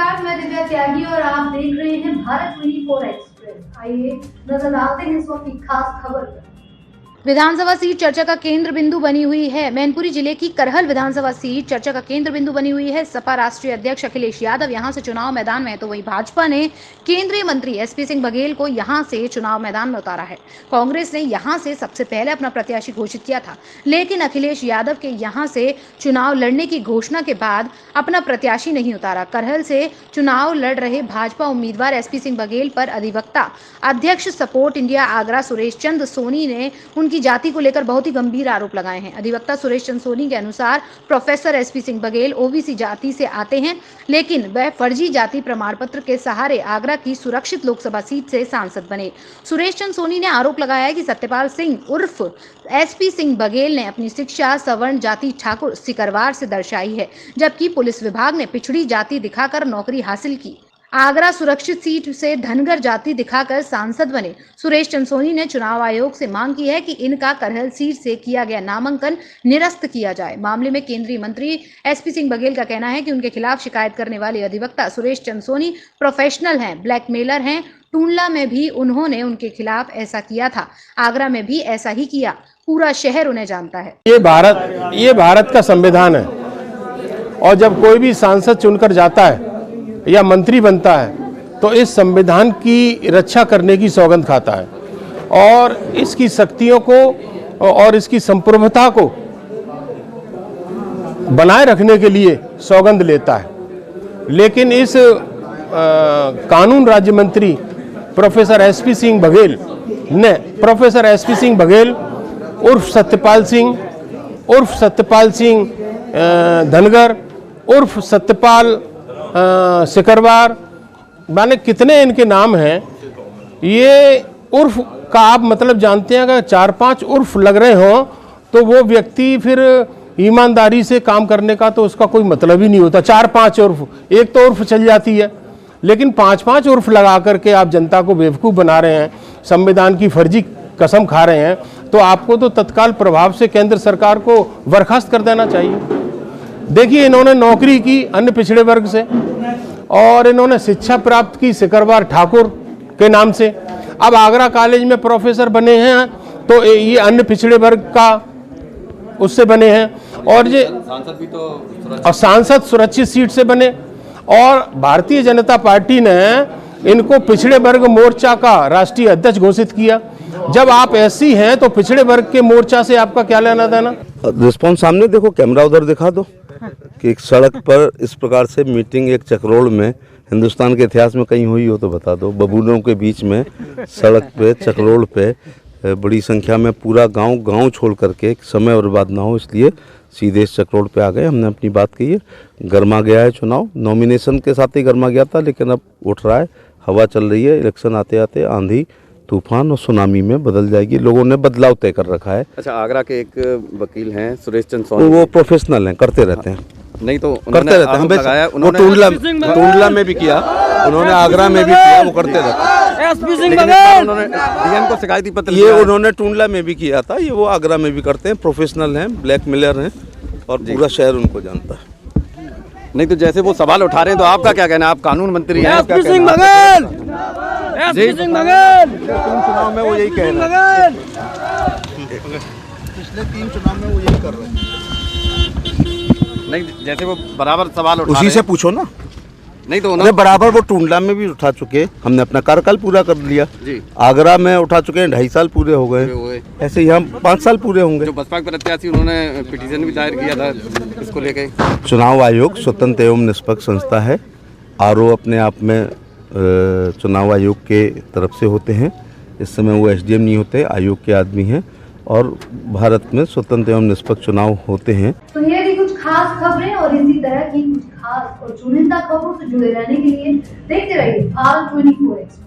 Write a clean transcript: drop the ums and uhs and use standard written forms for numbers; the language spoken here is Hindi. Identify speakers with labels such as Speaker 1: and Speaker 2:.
Speaker 1: नमस्कार, मैं दिव्या त्यागी और आप देख रहे हैं भारत 24 एक्सप्रेस। आइए नजर डालते हैं इस वक्त की खास खबर पर। विधानसभा सीट चर्चा का केंद्र बिंदु बनी हुई है। मैनपुरी जिले की करहल विधानसभा सीट चर्चा का केंद्र बिंदु बनी हुई है। सपा राष्ट्रीय अध्यक्ष अखिलेश यादव यहां से चुनाव मैदान में है, तो वहीं भाजपा ने केंद्रीय मंत्री एसपी सिंह बघेल को यहां से चुनाव मैदान में उतारा है। कांग्रेस ने यहां से सबसे पहले अपना प्रत्याशी घोषित किया था, लेकिन अखिलेश यादव के यहां से चुनाव लड़ने की घोषणा के बाद अपना प्रत्याशी नहीं उतारा। करहल से चुनाव लड़ रहे भाजपा उम्मीदवार एसपी सिंह बघेल पर अधिवक्ता अध्यक्ष सपोर्ट इंडिया आगरा सुरेश चंद सोनी ने उनकी जाति को लेकर बहुत ही गंभीर आरोप लगाए हैं। अधिवक्ता सुरेश चंद सोनी के अनुसार professor SP Singh Baghel OBC जाति से आते हैं, लेकिन वह फर्जी जाति प्रमाण पत्र के सहारे आगरा की सुरक्षित लोकसभा सीट से सांसद बने। सुरेश चंद सोनी ने आरोप लगाया है कि सत्यपाल सिंह उर्फ एसपी सिंह बघेल ने अपनी शिक्षा सवर्ण जाति ठाकुर सिकरवार से दर्शाई है, जबकि पुलिस विभाग ने पिछड़ी जाति दिखाकर नौकरी हासिल की। आगरा सुरक्षित सीट से धनगर जाति दिखाकर सांसद बने। सुरेश चंद सोनी ने चुनाव आयोग से मांग की है कि इनका करहल सीट से किया गया नामांकन निरस्त किया जाए। मामले में केंद्रीय मंत्री एसपी सिंह बघेल का कहना है कि उनके खिलाफ शिकायत करने वाले अधिवक्ता सुरेश चंद सोनी प्रोफेशनल हैं, ब्लैकमेलर हैं। टूंडला में भी उन्होंने उनके खिलाफ ऐसा किया था, आगरा में भी ऐसा ही किया। पूरा शहर उन्हें जानता है।
Speaker 2: ये भारत का संविधान है और जब कोई भी सांसद चुनकर जाता है या मंत्री बनता है तो इस संविधान की रक्षा करने की सौगंध खाता है और इसकी शक्तियों को और इसकी संप्रभुता को बनाए रखने के लिए सौगंध लेता है। लेकिन इस कानून राज्य मंत्री प्रोफेसर एसपी सिंह बघेल ने प्रोफेसर एसपी सिंह बघेल उर्फ सत्यपाल सिंह धनगर उर्फ सत्यपाल सिकरवार, माने कितने इनके नाम हैं। ये उर्फ का आप मतलब जानते हैं, अगर 4-5 उर्फ लग रहे हों तो वो व्यक्ति फिर ईमानदारी से काम करने का तो उसका कोई मतलब ही नहीं होता। 4-5 उर्फ, एक तो उर्फ चल जाती है, लेकिन 5-5 उर्फ लगा करके आप जनता को बेवकूफ़ बना रहे हैं, संविधान की फर्जी कसम खा रहे हैं, तो आपको तो तत्काल प्रभाव से केंद्र सरकार को बर्खास्त कर देना चाहिए। देखिए, इन्होंने नौकरी की अन्य पिछड़े वर्ग से और इन्होंने शिक्षा प्राप्त की सिकरवार ठाकुर के नाम से। अब आगरा कॉलेज में प्रोफेसर बने हैं तो ये अन्य पिछड़े वर्ग का उससे बने हैं और ये सांसद सुरक्षित सीट से बने। और भारतीय जनता पार्टी ने इनको पिछड़े वर्ग मोर्चा का राष्ट्रीय अध्यक्ष घोषित किया। जब आप ऐसी हैं तो पिछड़े वर्ग के मोर्चा से आपका क्या लेना देना?
Speaker 3: रिस्पॉन्स सामने देखो, कैमरा उधर दिखा दो कि एक सड़क पर इस प्रकार से मीटिंग एक चक्रोड़ में हिंदुस्तान के इतिहास में कहीं हुई हो तो बता दो। बबूलों के बीच में सड़क पे चक्रोड़ पे बड़ी संख्या में पूरा गांव छोड़ करके समय बर्बाद ना हो इसलिए सीधे इस चक्रोड़ पे आ गए। हमने अपनी बात कही है। गरमा गया है चुनाव, नॉमिनेशन के साथ ही गरमा गया था, लेकिन अब उठ रहा है, हवा चल रही है। इलेक्शन आते आते आंधी तूफान और सुनामी में बदल जाएगी। लोगों ने बदलाव तय कर रखा है।
Speaker 4: अच्छा, आगरा के एक वकील हैं सुरेश चंद सोनी,
Speaker 3: वो प्रोफेशनल हैं, करते रहते हैं।
Speaker 4: नहीं तो
Speaker 3: करते रहते हैं। वो टूंडला में भी किया, उन्होंने आगरा में भी किया, वो करते रहते हैं।
Speaker 4: उन्होंने डीएम को शिकायती पत्र
Speaker 3: ये उन्होंने टूंडला में भी किया था, ये वो आगरा में भी करते हैं। प्रोफेशनल हैं, ब्लैकमेलर हैं और पूरा शहर उनको जानता है।
Speaker 4: नहीं तो जैसे वो सवाल उठा रहे हैं तो आपका क्या कहना है? आप कानून मंत्री हैं।
Speaker 3: एसपी सिंह बघेल, एसपी सिंह बघेल 3 चुनाव में वो यही कह रहे हैं। पिछले 3 चुनाव में वो यही कर रहे हैं।
Speaker 4: नहीं, जैसे वो बराबर सवाल उठा
Speaker 3: उसी से पूछो ना।
Speaker 4: नहीं तो
Speaker 3: उन्होंने बराबर वो टूंडला में भी उठा चुके। हमने अपना कार्यकाल पूरा कर लिया
Speaker 4: जी।
Speaker 3: आगरा में उठा चुके हैं, 2.5 साल पूरे हो गए। ऐसे यहाँ 5 साल पूरे होंगे।
Speaker 4: जो बसपा के प्रत्याशी उन्होंने पिटीशन भी दायर किया था इसको लेके।
Speaker 3: चुनाव आयोग स्वतंत्र एवं निष्पक्ष संस्था है। आरओ अपने आप में चुनाव आयोग के तरफ से होते हैं। इस समय वो एसडीएम नहीं होते, आयोग के आदमी हैं और भारत में स्वतंत्र एवं निष्पक्ष चुनाव होते हैं।
Speaker 1: तो ये भी कुछ खास खबरें और इसी तरह की कुछ खास और चुनिंदा खबरों से जुड़े रहने के लिए देखते रहिए भारत 24 एक्सप्रेस।